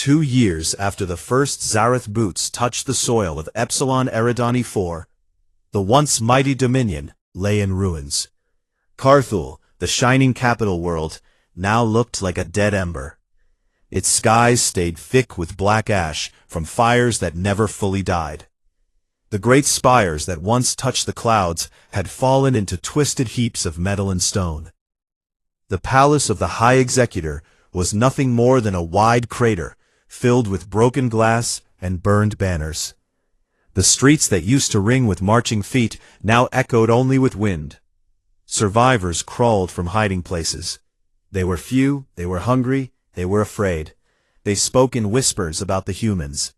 2 years after the first Zareth boots touched the soil of Epsilon Eridani IV, the once mighty Dominion lay in ruins. Carthul, the shining capital world, now looked like a dead ember. Its skies stayed thick with black ash from fires that never fully died. The great spires that once touched the clouds had fallen into twisted heaps of metal and stone. The palace of the High Executor was nothing more than a wide crater filled with broken glass and burned banners. The streets that used to ring with marching feet now echoed only with wind. Survivors crawled from hiding places. They were few, they were hungry, they were afraid. They spoke in whispers about the humans.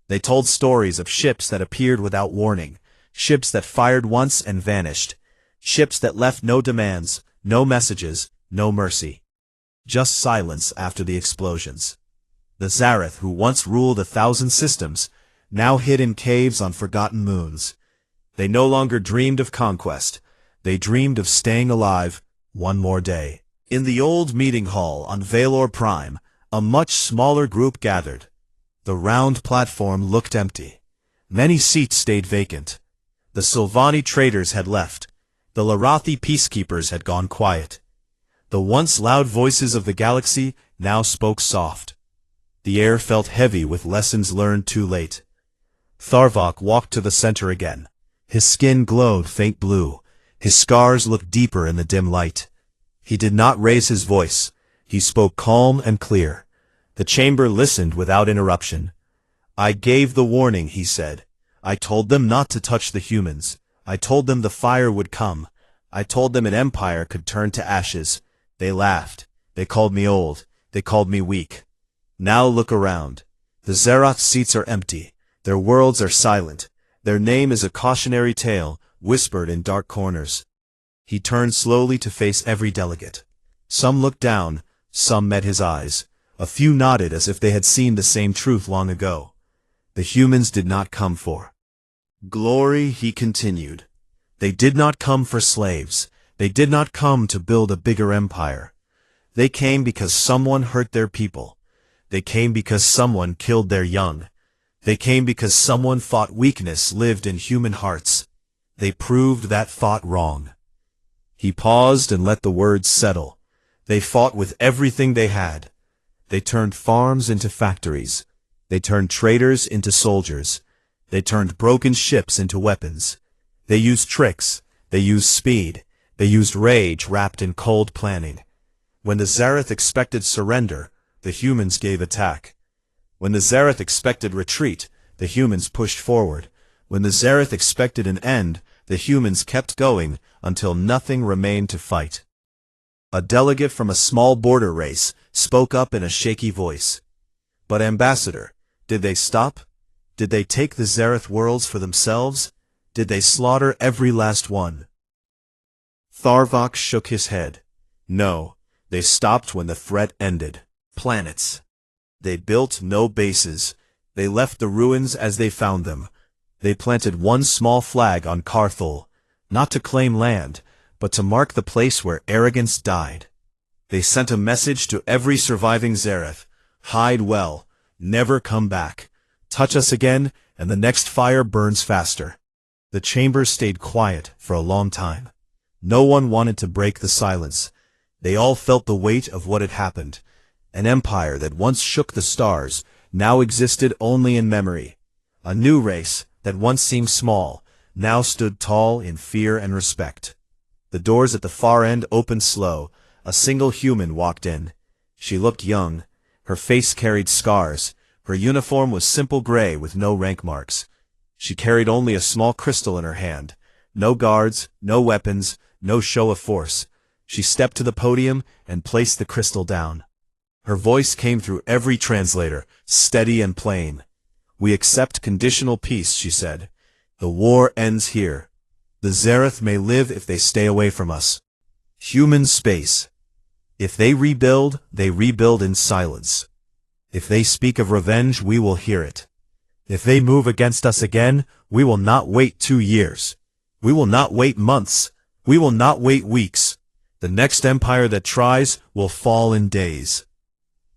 They told stories of ships that appeared without warning, ships that fired once and vanished, ships that left no demands, no messages, no mercy. Just silence after the explosions. The Zareth who once ruled 1,000 systems now hid in caves on forgotten moons. They no longer dreamed of conquest. They dreamed of staying alive one more day. In the old meeting hall on Valor Prime, a much smaller group gathered. The round platform looked empty. Many seats stayed vacant. The Sylvani traders had left. The Larathi peacekeepers had gone quiet. The once loud voices of the galaxy now spoke soft. The air felt heavy with lessons learned too late. Tharvok walked to the center again. His skin glowed faint blue. His scars looked deeper in the dim light. He did not raise his voice. He spoke calm and clear. The chamber listened without interruption. I gave the warning, he said. I told them not to touch the humans. I told them the fire would come. I told them an empire could turn to ashes. They laughed. They called me old. They called me weak. Now look around. The Zerath seats are empty. Their worlds are silent. Their name is a cautionary tale, whispered in dark corners. He turned slowly to face every delegate. Some looked down, some met his eyes. A few nodded as if they had seen the same truth long ago. The humans did not come for glory, he continued. They did not come for slaves. They did not come to build a bigger empire. They came because someone hurt their people. They came because someone killed their young. They came because someone thought weakness lived in human hearts. They proved that thought wrong. He paused and let the words settle. They fought with everything they had. They turned farms into factories. They turned traders into soldiers. They turned broken ships into weapons. They used tricks. They used speed. They used rage wrapped in cold planning. When the Zareth expected surrender, the humans gave attack. When the Zareth expected retreat, the humans pushed forward. When the Zareth expected an end, the humans kept going until nothing remained to fight. A delegate from a small border race spoke up in a shaky voice. But Ambassador, did they stop? Did they take the Zareth worlds for themselves? Did they slaughter every last one? Tharvok shook his head. No, they stopped when the threat ended. Planets. They built no bases. They left the ruins as they found them. They planted one small flag on Carthul, not to claim land, but to mark the place where arrogance died. They sent a message to every surviving Zareth. Hide well. Never come back. Touch us again, and the next fire burns faster. The chamber stayed quiet for a long time. No one wanted to break the silence. They all felt the weight of what had happened. An empire that once shook the stars now existed only in memory. A new race that once seemed small now stood tall in fear and respect. The doors at the far end opened slow. A single human walked in. She looked young. Her face carried scars. Her uniform was simple gray with no rank marks. She carried only a small crystal in her hand. No guards, no weapons, no show of force. She stepped to the podium and placed the crystal down. Her voice came through every translator, steady and plain. We accept conditional peace, she said. The war ends here. The Zareth may live if they stay away from us. Human space. If they rebuild in silence. If they speak of revenge, we will hear it. If they move against us again, we will not wait 2 years. We will not wait months. We will not wait weeks. The next empire that tries will fall in days.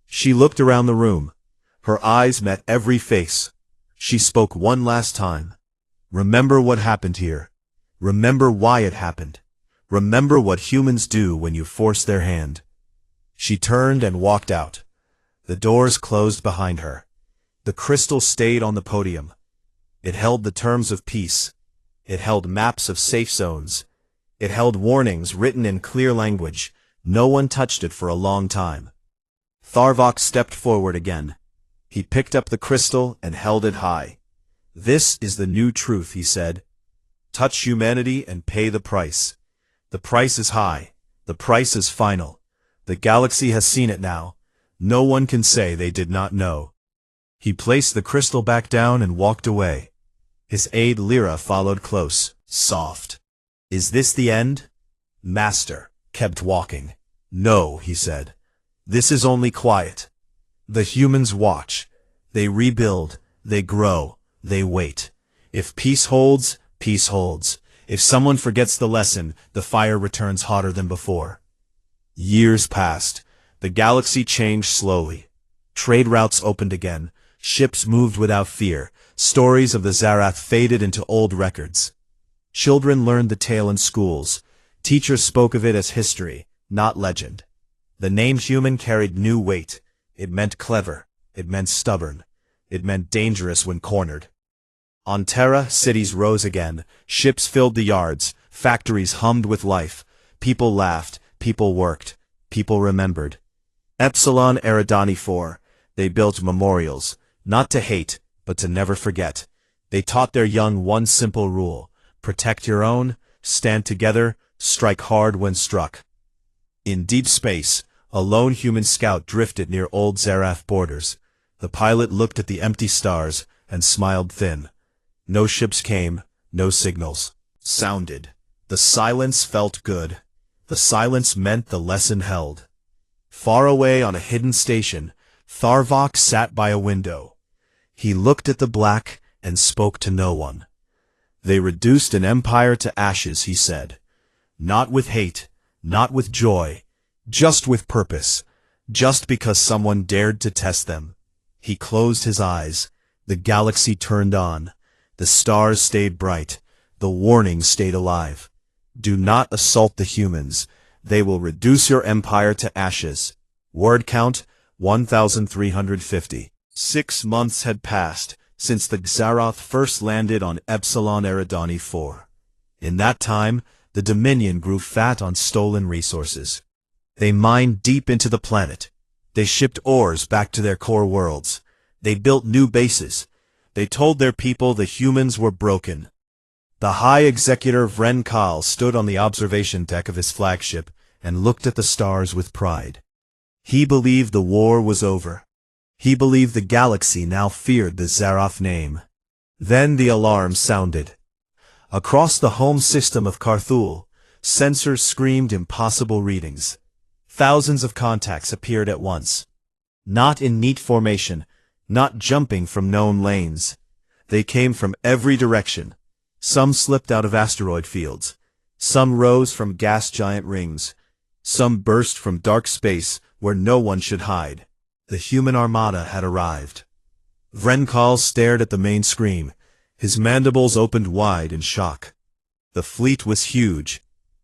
She looked around the room. Her eyes met every face. She spoke one last time. Remember what happened here. Remember why it happened. Remember what humans do when you force their hand. She turned and walked out. The doors closed behind her. The crystal stayed on the podium. It held the terms of peace. It held maps of safe zones. It held warnings written in clear language. No one touched it for a long time. Tharvok stepped forward again. He picked up the crystal and held it high. This is the new truth, he said. Touch humanity and pay the price. The price is high. The price is final. The galaxy has seen it now. No one can say they did not know. He placed the crystal back down and walked away. His aide Lyra followed close, soft. Is this the end? Master kept walking. No, he said. This is only quiet. The humans watch. They rebuild. They grow. They wait. If peace holds, peace holds. If someone forgets the lesson, the fire returns hotter than before. Years passed. The galaxy changed slowly. Trade routes opened again. Ships moved without fear. Stories of the Zarath faded into old records. Children learned the tale in schools. Teachers spoke of it as history, not legend. The name human carried new weight. It meant clever. It meant stubborn. It meant dangerous when cornered. On Terra, cities rose again. Ships filled the yards. Factories hummed with life. People laughed. People worked. People remembered. Epsilon Eridani IV. They built memorials, not to hate, but to never forget. They taught their young one simple rule. Protect your own, stand together, strike hard when struck. In deep space, a lone human scout drifted near old Zarath borders. The pilot looked at the empty stars and smiled thin. No ships came, no signals sounded. The silence felt good. The silence meant the lesson held. Far away on a hidden station, Tharvok sat by a window. He looked at the black and spoke to no one. They reduced an empire to ashes, he said. Not with hate, not with joy, just with purpose, just because someone dared to test them. He closed his eyes. The galaxy turned on. The stars stayed bright. The warning stayed alive. Do not assault the humans. They will reduce your empire to ashes. Word count, 1,350. 6 months had passed since the Xaroth first landed on Epsilon Eridani IV. In that time, the Dominion grew fat on stolen resources. They mined deep into the planet. They shipped ores back to their core worlds. They built new bases. They told their people the humans were broken. The High Executor Vren Kal stood on the observation deck of his flagship and looked at the stars with pride. He believed the war was over. He believed the galaxy now feared the Zarath name. Then the alarm sounded. Across the home system of Carthul, sensors screamed impossible readings. Thousands of contacts appeared at once. Not in neat formation, not jumping from known lanes. They came from every direction. Some slipped out of asteroid fields. Some rose from gas giant rings. Some burst from dark space where no one should hide. The human armada had arrived. Vrenkal stared at the main screen. His mandibles opened wide in shock. The fleet was huge.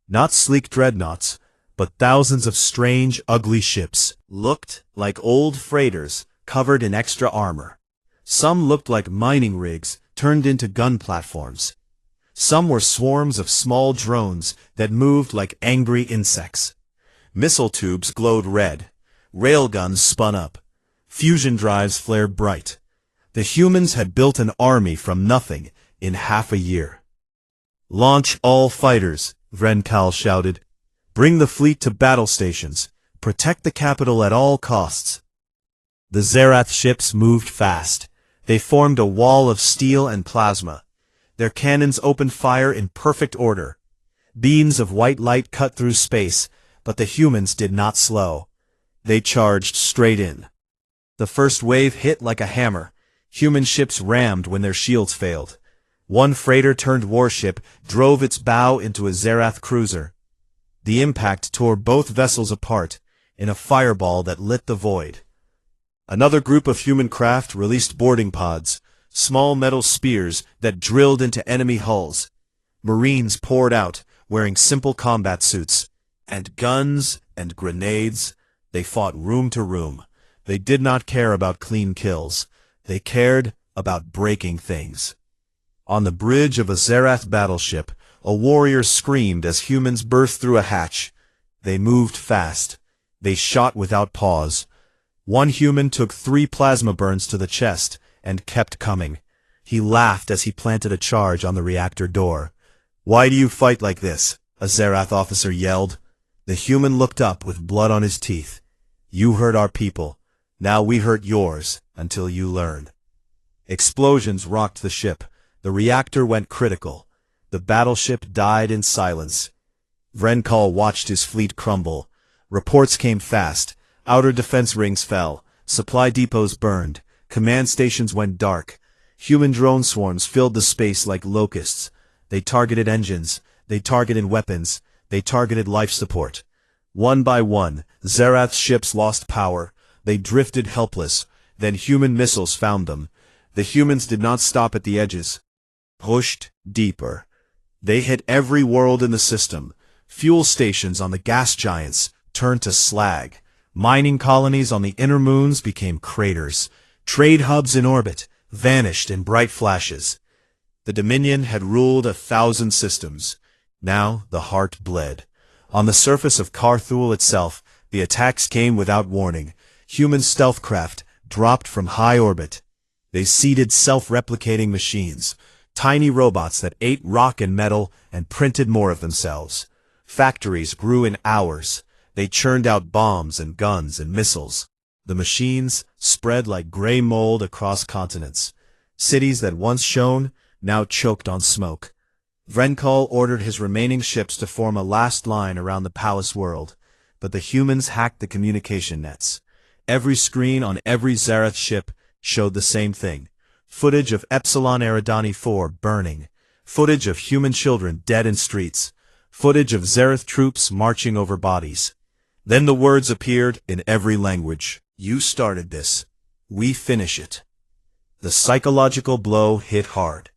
Not sleek dreadnoughts, but thousands of strange, ugly ships. Looked like old freighters covered in extra armor. Some looked like mining rigs turned into gun platforms. Some were swarms of small drones that moved like angry insects. Missile tubes glowed red. Railguns spun up. Fusion drives flared bright. The humans had built an army from nothing in half a year. Launch all fighters, Vrenkal shouted. Bring the fleet to battle stations. Protect the capital at all costs. The Zarath ships moved fast. They formed a wall of steel and plasma. Their cannons opened fire in perfect order. Beams of white light cut through space, but the humans did not slow. They charged straight in. The first wave hit like a hammer. Human ships rammed when their shields failed. One freighter turned warship drove its bow into a Zarath cruiser. The impact tore both vessels apart in a fireball that lit the void. Another group of human craft released boarding pods, small metal spears that drilled into enemy hulls. Marines poured out, wearing simple combat suits, and guns and grenades. They fought room to room. They did not care about clean kills. They cared about breaking things. On the bridge of a Zarath battleship, a warrior screamed as humans burst through a hatch. They moved fast. They shot without pause. One human took 3 plasma burns to the chest and kept coming. He laughed as he planted a charge on the reactor door. "Why do you fight like this?" a Zarath officer yelled. The human looked up with blood on his teeth. "You hurt our people. Now we hurt yours, until you learn." Explosions rocked the ship. The reactor went critical. The battleship died in silence. Vrenkal watched his fleet crumble. Reports came fast. Outer defense rings fell. Supply depots burned. Command stations went dark. Human drone swarms filled the space like locusts. They targeted engines. They targeted weapons. They targeted life support. One by one, Zarath's ships lost power. They drifted helpless. Then human missiles found them. The humans did not stop at the edges. Pushed deeper. They hit every world in the system. Fuel stations on the gas giants turned to slag. Mining colonies on the inner moons became craters. Trade hubs in orbit vanished in bright flashes. The Dominion had ruled 1,000 systems. Now the heart bled. On the surface of Carthul itself, the attacks came without warning. Human stealth craft dropped from high orbit. They seeded self-replicating machines, tiny robots that ate rock and metal and printed more of themselves. Factories grew in hours. They churned out bombs and guns and missiles. The machines spread like gray mold across continents. Cities that once shone now choked on smoke. Vrenkal ordered his remaining ships to form a last line around the palace world, but the humans hacked the communication nets. Every screen on every Zarath ship showed the same thing. Footage of Epsilon Eridani 4 burning. Footage of human children dead in streets. Footage of Zarath troops marching over bodies. Then the words appeared in every language. "You started this. We finish it." The psychological blow hit hard.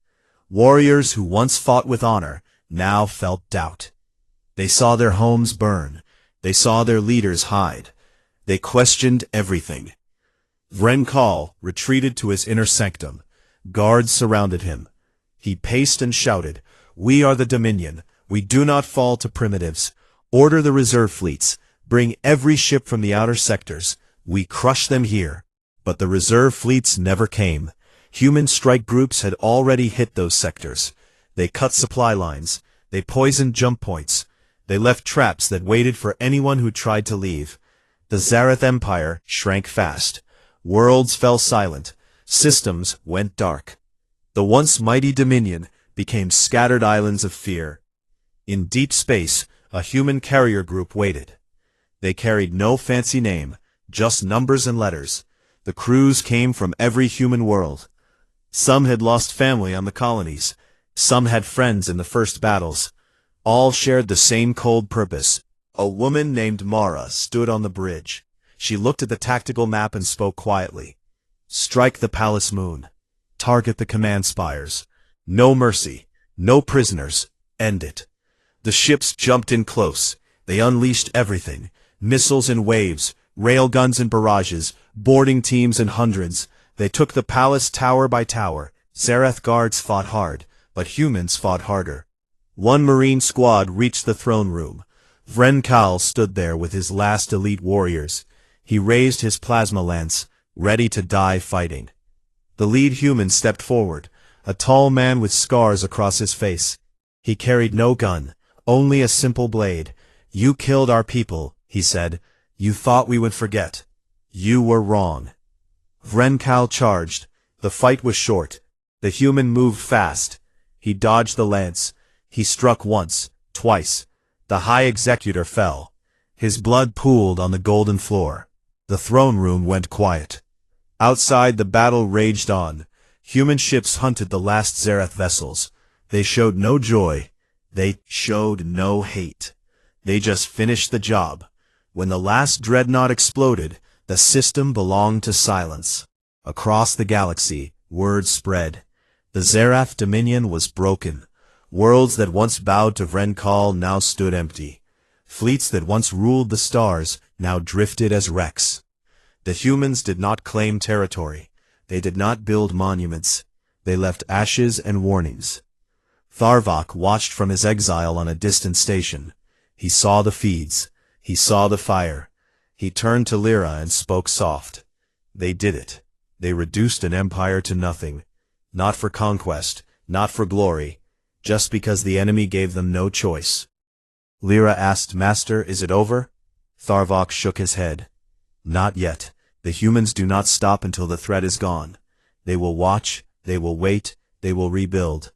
Warriors who once fought with honor now felt doubt. They saw their homes burn. They saw their leaders hide. They questioned everything. Vrenkal retreated to his inner sanctum. Guards surrounded him. He paced and shouted, "We are the Dominion. We do not fall to primitives. Order the reserve fleets. Bring every ship from the outer sectors. We crush them here." But the reserve fleets never came. Human strike groups had already hit those sectors. They cut supply lines. They poisoned jump points. They left traps that waited for anyone who tried to leave. The Zarath Empire shrank fast. Worlds fell silent. Systems went dark. The once mighty Dominion became scattered islands of fear. In deep space, a human carrier group waited. They carried no fancy name, just numbers and letters. The crews came from every human world. Some had lost family on the colonies. Some had friends in the first battles. All shared the same cold purpose. A woman named Mara stood on the bridge. She looked at the tactical map and spoke quietly. "Strike the palace moon. Target the command spires. No mercy. No prisoners. End it." The ships jumped in close. They unleashed everything. Missiles in waves, railguns in barrages, boarding teams in hundreds. They took the palace tower by tower. Zarath guards fought hard, but humans fought harder. One marine squad reached the throne room. Vrenkal stood there with his last elite warriors. He raised his plasma lance, ready to die fighting. The lead human stepped forward, a tall man with scars across his face. He carried no gun, only a simple blade. "You killed our people," he said. "You thought we would forget. You were wrong." Vrenkal charged. The fight was short. The human moved fast. He dodged the lance. He struck once, twice. The High Executor fell. His blood pooled on the golden floor. The throne room went quiet. Outside, the battle raged on. Human ships hunted the last Zarath vessels. They showed no joy. They showed no hate. They just finished the job. When the last dreadnought exploded, The system belonged to silence. Across the galaxy, word spread. The Zarath Dominion was broken. Worlds that once bowed to Vrenkal now stood empty. Fleets that once ruled the stars now drifted as wrecks. The humans did not claim territory. They did not build monuments. They left ashes and warnings. Tharvok watched from his exile on a distant station. He saw the feeds. He saw the fire. He turned to Lyra and spoke soft. They did it. They reduced an empire to nothing. Not for conquest, not for glory, just because the enemy gave them no choice. Lyra asked, Master, is it over? Tharvok shook his head. Not yet. The humans do not stop until the threat is gone. They will watch, they will wait, they will rebuild.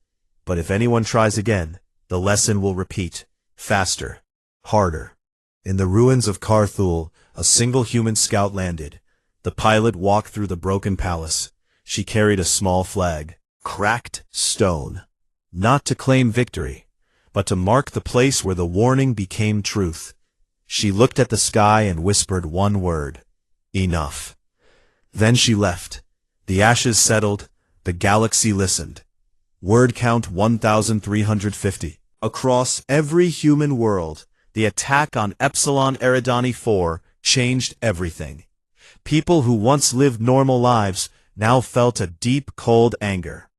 But if anyone tries again, the lesson will repeat. Faster. Harder. In the ruins of Carthul, a single human scout landed. The pilot walked through the broken palace. She carried a small flag. Cracked stone. Not to claim victory, but to mark the place where the warning became truth. She looked at the sky and whispered one word. Enough. Then she left. The ashes settled. The galaxy listened. Word count 1,350. Across every human world, the attack on Epsilon Eridani 4 changed everything. People who once lived normal lives now felt a deep, cold anger.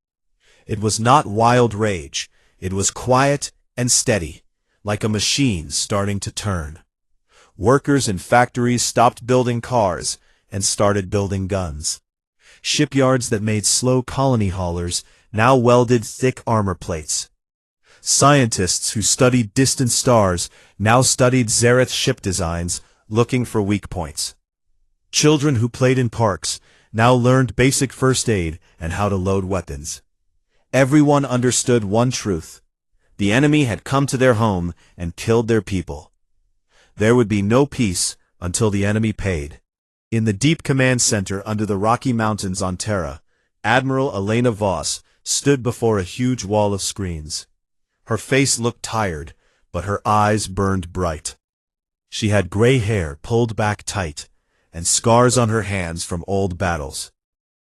It was not wild rage. It was quiet and steady, like a machine starting to turn. Workers in factories stopped building cars and started building guns. Shipyards that made slow colony haulers now welded thick armor plates. Scientists who studied distant stars now studied Zarath ship designs, looking for weak points. Children who played in parks now learned basic first aid and how to load weapons. Everyone understood one truth. The enemy had come to their home and killed their people. There would be no peace until the enemy paid. In the deep command center under the Rocky Mountains on Terra, Admiral Elena Voss stood before a huge wall of screens. Her face looked tired, but her eyes burned bright. She had gray hair pulled back tight, and scars on her hands from old battles.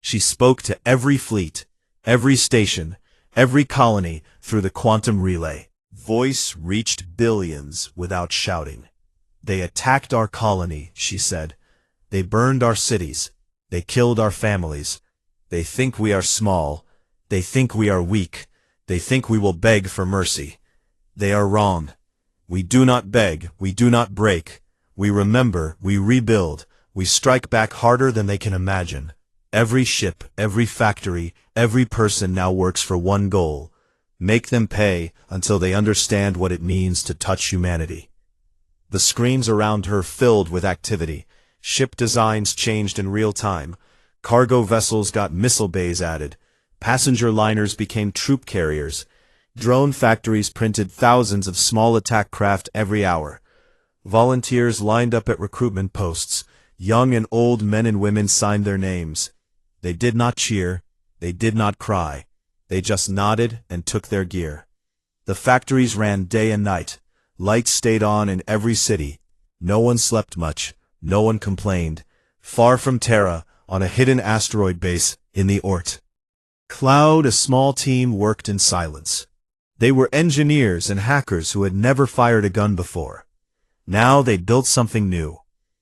She spoke to every fleet, every station, every colony through the quantum relay. Voice reached billions without shouting. They attacked our colony, she said. They burned our cities. They killed our families. They think we are small. They think we are weak. They think we will beg for mercy. They are wrong. We do not beg. We do not break. We remember. We rebuild. We strike back harder than they can imagine. Every ship, every factory, every person now works for one goal. Make them pay until they understand what it means to touch humanity. The screens around her filled with activity. Ship designs changed in real time. Cargo vessels got missile bays added. Passenger liners became troop carriers. Drone factories printed thousands of small attack craft every hour. Volunteers lined up at recruitment posts. Young and old men and women signed their names. They did not cheer. They did not cry. They just nodded and took their gear. The factories ran day and night. Lights stayed on in every city. No one slept much. No one complained. Far from Terra, on a hidden asteroid base in the Oort. Cloud, a small team, worked in silence. They were engineers and hackers who had never fired a gun before. Now they built something new.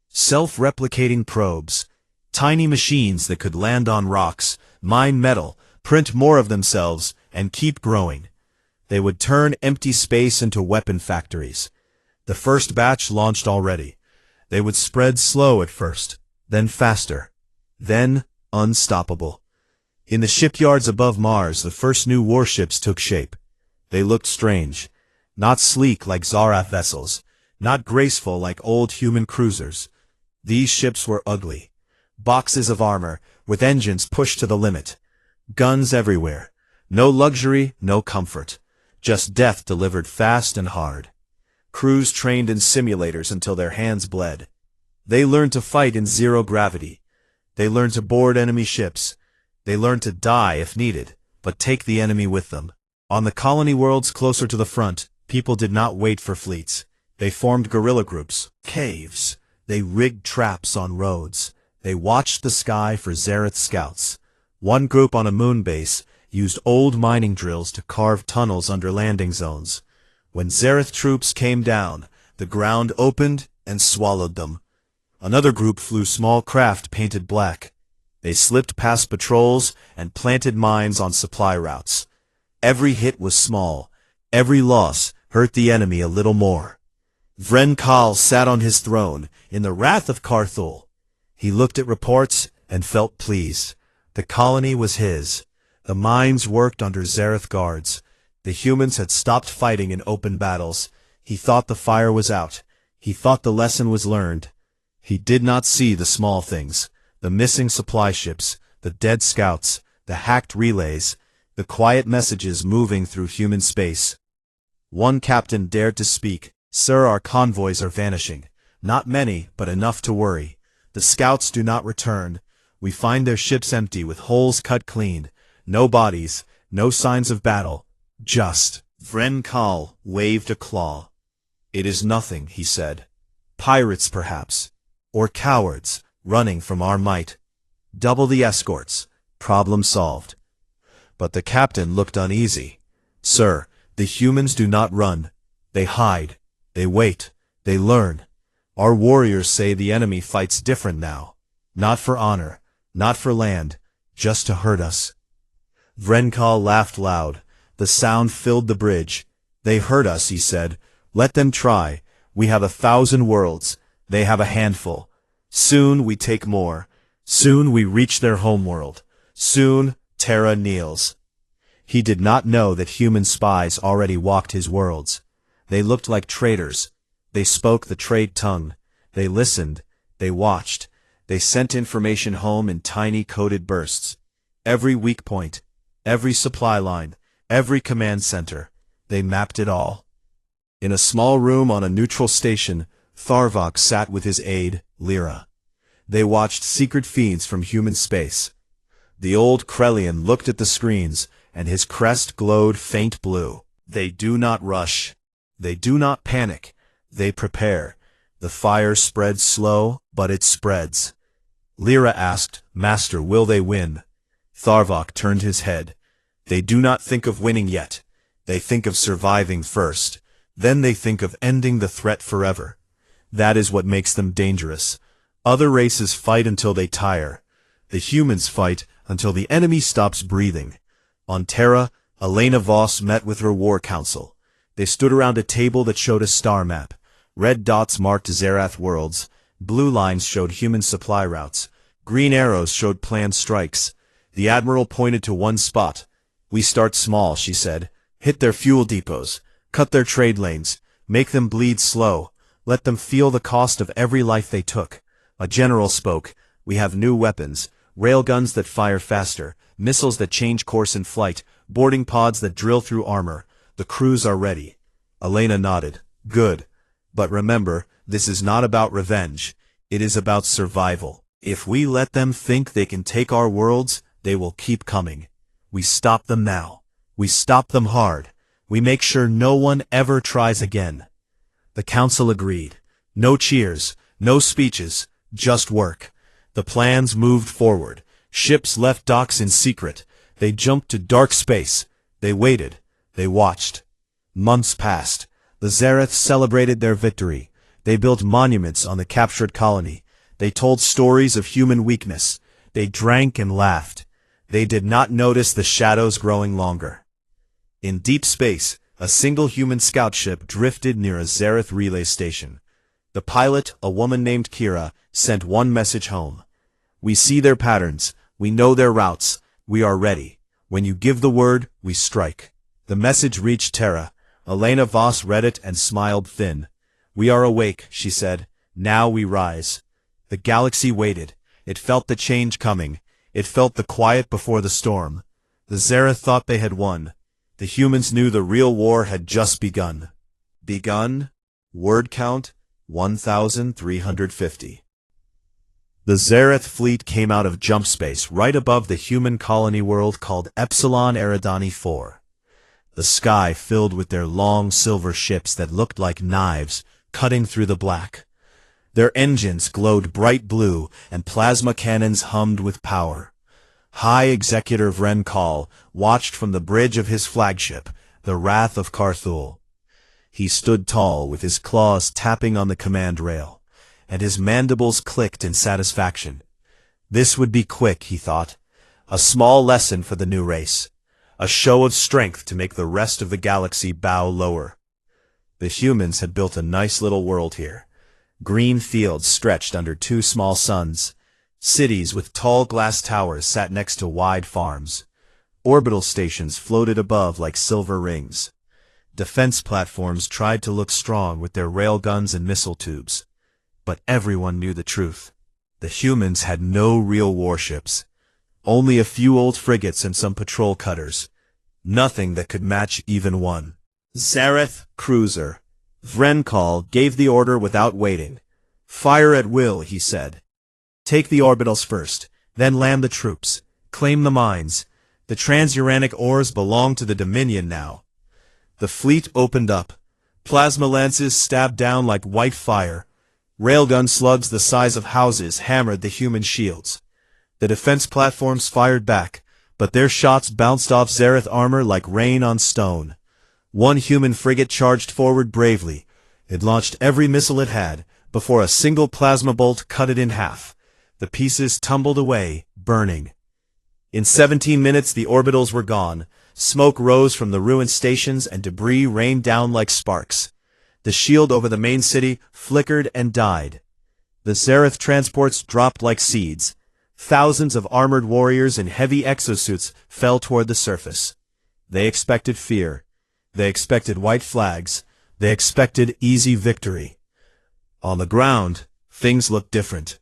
Self-replicating probes. Tiny machines that could land on rocks, mine metal, print more of themselves, and keep growing. They would turn empty space into weapon factories. The first batch launched already. They would spread slow at first, then faster, then unstoppable. In the shipyards above Mars, the first new warships took shape. They looked strange, not sleek like Zarath vessels, not graceful like old human cruisers. These ships were ugly. Boxes of armor, with engines pushed to the limit. Guns everywhere. No luxury, no comfort. Just death delivered fast and hard. Crews trained in simulators until their hands bled. They learned to fight in zero gravity. They learned to board enemy ships. They learned to die if needed, but take the enemy with them. On the colony worlds closer to the front, people did not wait for fleets. They formed guerrilla groups, caves. They rigged traps on roads. They watched the sky for Zareth scouts. One group on a moon base used old mining drills to carve tunnels under landing zones. When Zareth troops came down, the ground opened and swallowed them. Another group flew small craft painted black. They slipped past patrols and planted mines on supply routes. Every hit was small. Every loss hurt the enemy a little more. Vren Kal sat on his throne in the wrath of Carthul. He looked at reports and felt pleased. The colony was his. The mines worked under Zareth guards. The humans had stopped fighting in open battles. He thought the fire was out. He thought the lesson was learned. He did not see the small things, the missing supply ships, the dead scouts, the hacked relays, the quiet messages moving through human space. One captain dared to speak. "Sir, our convoys are vanishing. Not many, but enough to worry. The scouts do not return. We find their ships empty with holes cut clean. No bodies, no signs of battle. Just." Vren Kal waved a claw. "It is nothing," he said. "Pirates, perhaps. Or cowards, running from our might. Double the escorts. Problem solved." But the captain looked uneasy. "Sir, the humans do not run. They hide. They wait. They learn. Our warriors say the enemy fights different now. Not for honor, not for land, just to hurt us." Vren Kal laughed loud. The sound filled the bridge. "They hurt us," he said. "Let them try. We have 1,000 worlds. They have a handful. Soon we take more. Soon we reach their homeworld. Soon Terra kneels." He did not know that human spies already walked his worlds. They looked like traitors. They spoke the trade tongue. They listened. They watched. They sent information home in tiny coded bursts. Every weak point, every supply line, every command center. They mapped it all. In a small room on a neutral station, Tharvok sat with his aide, Lyra. They watched secret feeds from human space. The old Krellian looked at the screens, and his crest glowed faint blue. They do not rush. They do not panic. They prepare. The fire spreads slow, but it spreads. Lyra asked, "Master, will they win?" Tharvok turned his head. "They do not think of winning yet. They think of surviving first. Then they think of ending the threat forever. That is what makes them dangerous. Other races fight until they tire. The humans fight until the enemy stops breathing." On Terra, Elena Voss met with her war council. They stood around a table that showed a star map. Red dots marked Zarath worlds. Blue lines showed human supply routes. Green arrows showed planned strikes. The admiral pointed to one spot. "We start small," she said. "Hit their fuel depots. Cut their trade lanes. Make them bleed slow. Let them feel the cost of every life they took." A general spoke. "We have new weapons. Railguns that fire faster. Missiles that change course in flight. Boarding pods that drill through armor. The crews are ready." Elena nodded. "Good. But remember, this is not about revenge. It is about survival. If we let them think they can take our worlds, they will keep coming. We stop them now. We stop them hard. We make sure no one ever tries again." The council agreed. No cheers, no speeches, just work. The plans moved forward. Ships left docks in secret. They jumped to dark space. They waited. They watched. Months passed. The Zareth celebrated their victory. They built monuments on the captured colony. They told stories of human weakness. They drank and laughed. They did not notice the shadows growing longer. In deep space, a single human scout ship drifted near a Zareth relay station. The pilot, a woman named Kira, sent one message home. "We see their patterns. We know their routes. We are ready. When you give the word, we strike." The message reached Terra. Elena Voss read it and smiled thin. "We are awake," she said. "Now we rise." The galaxy waited. It felt the change coming. It felt the quiet before the storm. The Zareth thought they had won. The humans knew the real war had just begun. Begun? Word count? 1,350. The Zareth fleet came out of jump space right above the human colony world called Epsilon Eridani IV. The sky filled with their long silver ships that looked like knives cutting through the black. Their engines glowed bright blue, and plasma cannons hummed with power. High Executive Vren Kal watched from the bridge of his flagship, the Wrath of Carthul. He stood tall with his claws tapping on the command rail, and his mandibles clicked in satisfaction. This would be quick, he thought. A small lesson for the new race. A show of strength to make the rest of the galaxy bow lower. The humans had built a nice little world here. Green fields stretched under two small suns. Cities with tall glass towers sat next to wide farms. Orbital stations floated above like silver rings. Defense platforms tried to look strong with their railguns and missile tubes. But everyone knew the truth. The humans had no real warships. Only a few old frigates and some patrol cutters. Nothing that could match even one. Zareth cruiser. Vren Kal gave the order without waiting. Fire at will, he said. Take the orbitals first, then land the troops. Claim the mines. The transuranic ores belong to the Dominion now. The fleet opened up. Plasma lances stabbed down like white fire. Railgun slugs the size of houses hammered the human shields. The defense platforms fired back, but their shots bounced off Zareth armor like rain on stone. One human frigate charged forward bravely. It launched every missile it had, before a single plasma bolt cut it in half. The pieces tumbled away, burning. In 17 minutes the orbitals were gone. Smoke rose from the ruined stations and debris rained down like sparks. The shield over the main city flickered and died. The Zareth transports dropped like seeds. Thousands of armored warriors in heavy exosuits fell toward the surface. They expected fear. They expected white flags. They expected easy victory. On the ground, things looked different.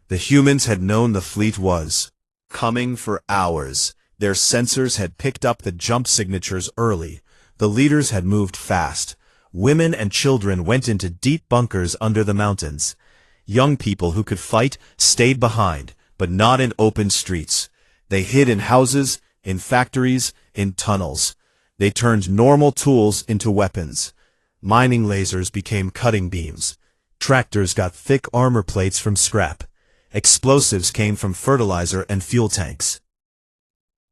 The humans had known the fleet was coming for hours. Their sensors had picked up the jump signatures early. The leaders had moved fast. Women and children went into deep bunkers under the mountains. Young people who could fight stayed behind, but not in open streets. They hid in houses, in factories, in tunnels. They turned normal tools into weapons. Mining lasers became cutting beams. Tractors got thick armor plates from scrap. Explosives came from fertilizer and fuel tanks.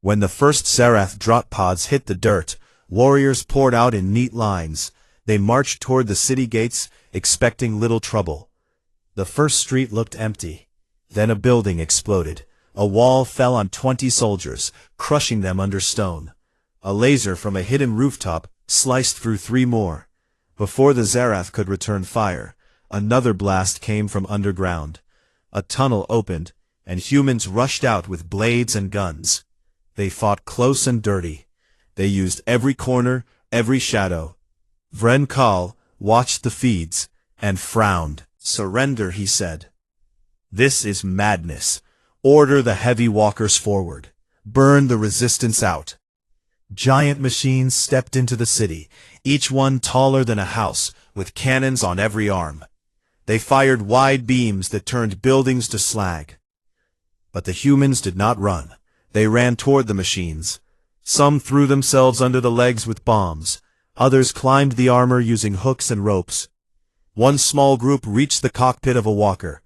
When the first Zarath drop pods hit the dirt, warriors poured out in neat lines. They marched toward the city gates, expecting little trouble. The first street looked empty. Then a building exploded. A wall fell on 20 soldiers, crushing them under stone. A laser from a hidden rooftop sliced through 3 more. Before the Zarath could return fire, another blast came from underground. A tunnel opened, and humans rushed out with blades and guns. They fought close and dirty. They used every corner, every shadow. Vren Kal watched the feeds and frowned. Surrender, he said. This is madness. Order the heavy walkers forward. Burn the resistance out. Giant machines stepped into the city, each one taller than a house, with cannons on every arm. They fired wide beams that turned buildings to slag. But the humans did not run. They ran toward the machines. Some threw themselves under the legs with bombs. Others climbed the armor using hooks and ropes. One small group reached the cockpit of a walker.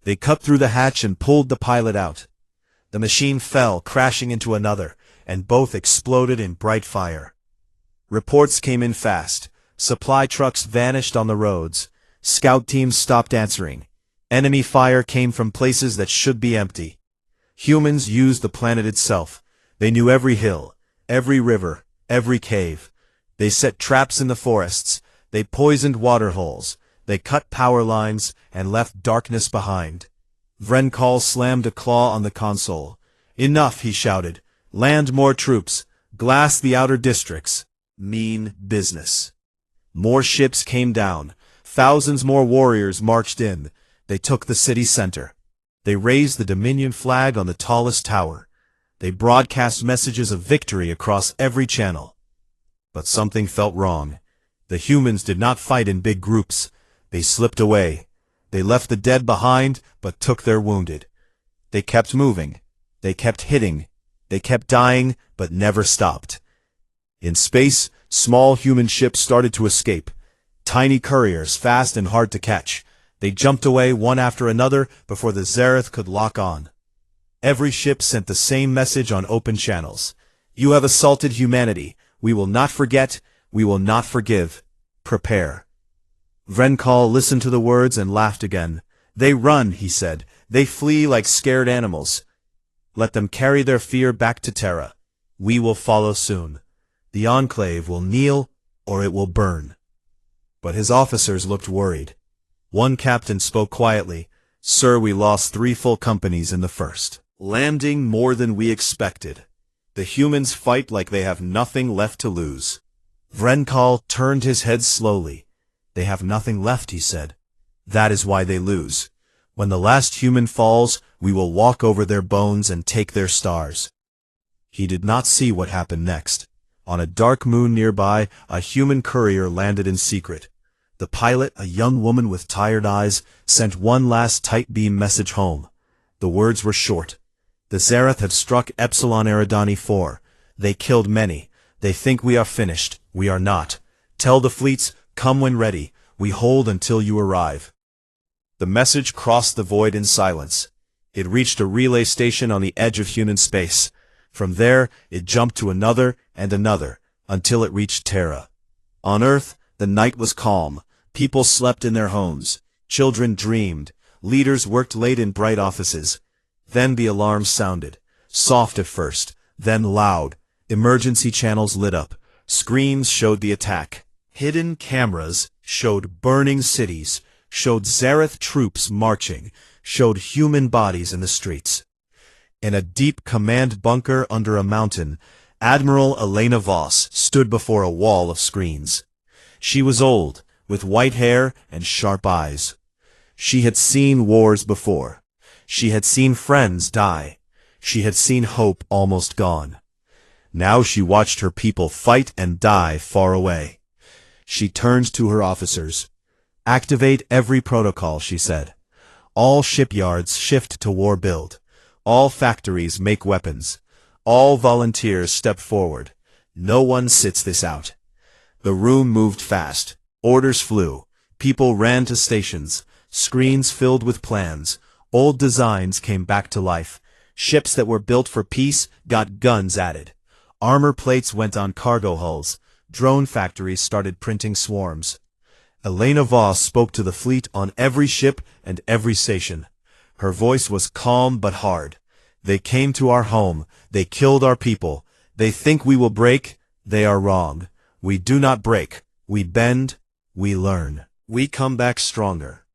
They cut through the hatch and pulled the pilot out. The machine fell, crashing into another, and both exploded in bright fire. Reports came in fast. Supply trucks vanished on the roads. Scout teams stopped answering. Enemy fire came from places that should be empty. Humans used the planet itself. They knew every hill, every river, every cave. They set traps in the forests. They poisoned water holes. They cut power lines and left darkness behind. Vren Kal slammed a claw on the console. Enough, he shouted. Land more troops. Glass the outer districts. Mean business. More ships came down. Thousands more warriors marched in. They took the city center. They raised the Dominion flag on the tallest tower. They broadcast messages of victory across every channel. But something felt wrong. The humans did not fight in big groups. They slipped away. They left the dead behind, but took their wounded. They kept moving. They kept hitting. They kept dying, but never stopped. In space, small human ships started to escape. Tiny couriers, fast and hard to catch. They jumped away one after another before the Zareth could lock on. Every ship sent the same message on open channels. You have assaulted humanity. We will not forget. We will not forgive. Prepare. Vrenkal listened to the words and laughed again. They run, he said. They flee like scared animals. Let them carry their fear back to Terra. We will follow soon. The Enclave will kneel, or it will burn. But his officers looked worried. One captain spoke quietly. Sir, we lost 3 full companies in the first landing, more than we expected. The humans fight like they have nothing left to lose. Vrenkal turned his head slowly. They have nothing left, he said. That is why they lose. When the last human falls, we will walk over their bones and take their stars. He did not see what happened next. On a dark moon nearby, a human courier landed in secret. The pilot, a young woman with tired eyes, sent one last tight beam message home. The words were short. The Zareth have struck Epsilon Eridani 4. They killed many. They think we are finished. We are not. Tell the fleets, come when ready. We hold until you arrive. The message crossed the void in silence. It reached a relay station on the edge of human space. From there, it jumped to another and another, until it reached Terra. On Earth, the night was calm. People slept in their homes. Children dreamed. Leaders worked late in bright offices. Then the alarms sounded. Soft at first, then loud. Emergency channels lit up. Screens showed the attack. Hidden cameras showed burning cities, showed Zareth troops marching, showed human bodies in the streets. In a deep command bunker under a mountain, Admiral Elena Voss stood before a wall of screens. She was old, with white hair and sharp eyes. She had seen wars before. She had seen friends die. She had seen hope almost gone. Now she watched her people fight and die far away. She turned to her officers. Activate every protocol, she said. All shipyards shift to war build. All factories make weapons. All volunteers step forward. No one sits this out. The room moved fast. Orders flew. People ran to stations. Screens filled with plans. Old designs came back to life. Ships that were built for peace got guns added. Armor plates went on cargo hulls. Drone factories started printing swarms. Elena Voss spoke to the fleet on every ship and every station. Her voice was calm but hard. They came to our home. They killed our people. They think we will break. They are wrong. We do not break. We bend. We learn. We come back stronger.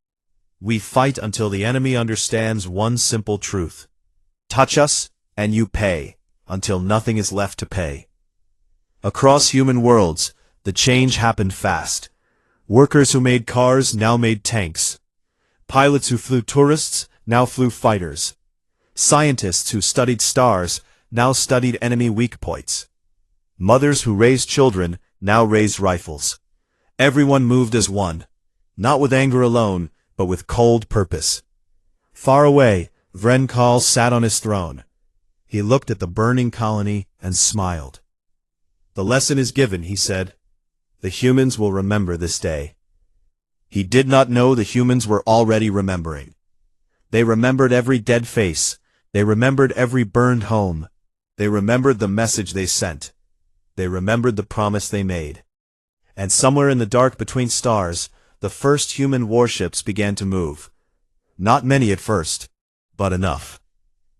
We fight until the enemy understands one simple truth. Touch us, and you pay, until nothing is left to pay. Across human worlds, the change happened fast. Workers who made cars now made tanks. Pilots who flew tourists now flew fighters. Scientists who studied stars now studied enemy weak points. Mothers who raised children now raised rifles. Everyone moved as one, not with anger alone, but with cold purpose. Far away, Vrenkal sat on his throne. He looked at the burning colony and smiled. The lesson is given, he said. The humans will remember this day. He did not know the humans were already remembering. They remembered every dead face. They remembered every burned home. They remembered the message they sent. They remembered the promise they made. And somewhere in the dark between stars, the first human warships began to move. Not many at first, but enough.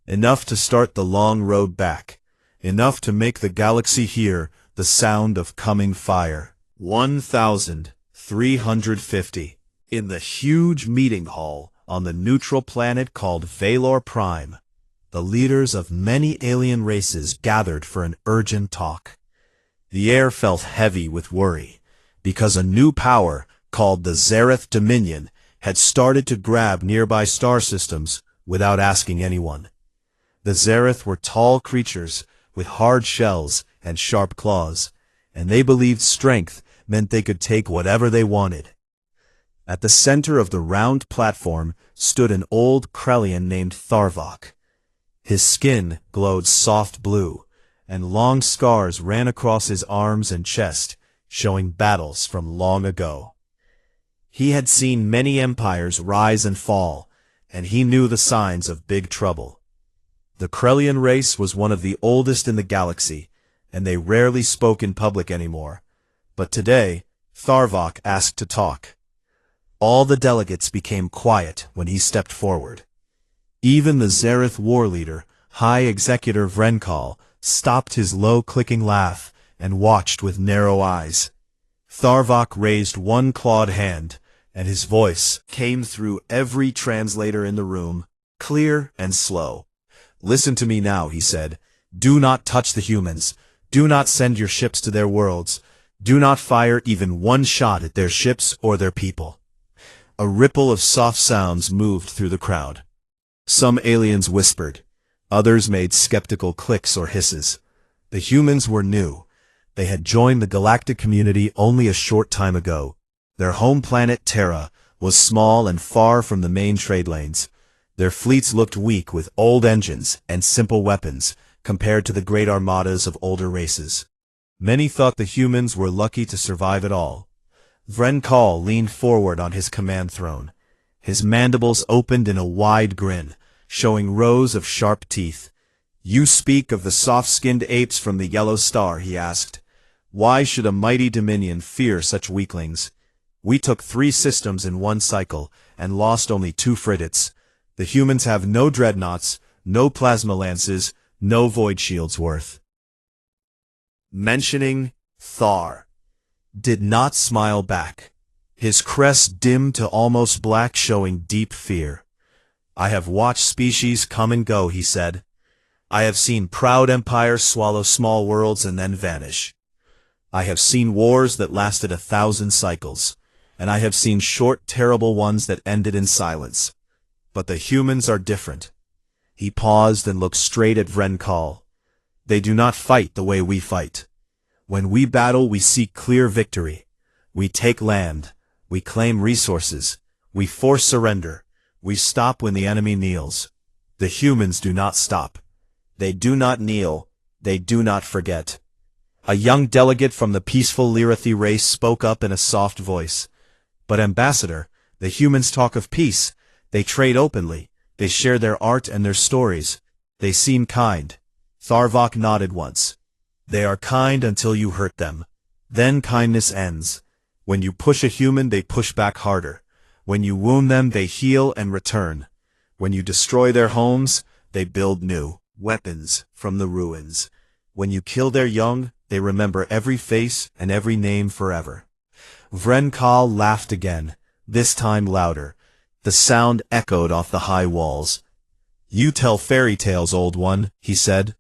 Enough to start the long road back. Enough to make the galaxy hear the sound of coming fire. 1,350. In the huge meeting hall on the neutral planet called Valor Prime, the leaders of many alien races gathered for an urgent talk. The air felt heavy with worry, because a new power called the Zareth Dominion had started to grab nearby star systems without asking anyone. The Zareth were tall creatures with hard shells and sharp claws, and they believed strength meant they could take whatever they wanted. At the center of the round platform stood an old Krellian named Tharvok. His skin glowed soft blue, and long scars ran across his arms and chest, showing battles from long ago. He had seen many empires rise and fall, and he knew the signs of big trouble. The Krellian race was one of the oldest in the galaxy, and they rarely spoke in public anymore. But today, Tharvok asked to talk. All the delegates became quiet when he stepped forward. Even the Zareth war leader, High Executor Vrenkal, stopped his low-clicking laugh and watched with narrow eyes. Tharvok raised one clawed hand, and his voice came through every translator in the room, clear and slow. "Listen to me now," he said. "Do not touch the humans. Do not send your ships to their worlds. Do not fire even one shot at their ships or their people." A ripple of soft sounds moved through the crowd. Some aliens whispered. Others made skeptical clicks or hisses. The humans were new. They had joined the galactic community only a short time ago. Their home planet, Terra, was small and far from the main trade lanes. Their fleets looked weak with old engines and simple weapons compared to the great armadas of older races. Many thought the humans were lucky to survive at all. Vrenkal leaned forward on his command throne. His mandibles opened in a wide grin, showing rows of sharp teeth. "You speak of the soft-skinned apes from the Yellow Star," he asked. "Why should a mighty dominion fear such weaklings? We took 3 systems in one cycle and lost only 2 frigates. The humans have no dreadnoughts, no plasma lances, no void shields worth." Mentioning Thar did not smile back. His crest dimmed to almost black, showing deep fear. "I have watched species come and go," he said. "I have seen proud empires swallow small worlds and then vanish. I have seen wars that lasted 1,000 cycles, and I have seen short, terrible ones that ended in silence. But the humans are different." He paused and looked straight at Vrenkal. "They do not fight the way we fight. When we battle, we seek clear victory. We take land. We claim resources. We force surrender. We stop when the enemy kneels. The humans do not stop. They do not kneel. They do not forget." A young delegate from the peaceful Lyrathi race spoke up in a soft voice. "But Ambassador, the humans talk of peace. They trade openly. They share their art and their stories. They seem kind." Tharvok nodded once. "They are kind until you hurt them. Then kindness ends. When you push a human, they push back harder. When you wound them, they heal and return. When you destroy their homes, they build new weapons from the ruins. When you kill their young, they remember every face and every name forever." Vrenkal laughed again, this time louder. The sound echoed off the high walls. "You tell fairy tales, old one," he said.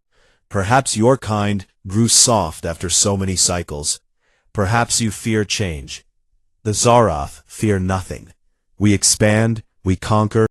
"Perhaps your kind grew soft after so many cycles. Perhaps you fear change. The Zarath fear nothing. We expand, we conquer,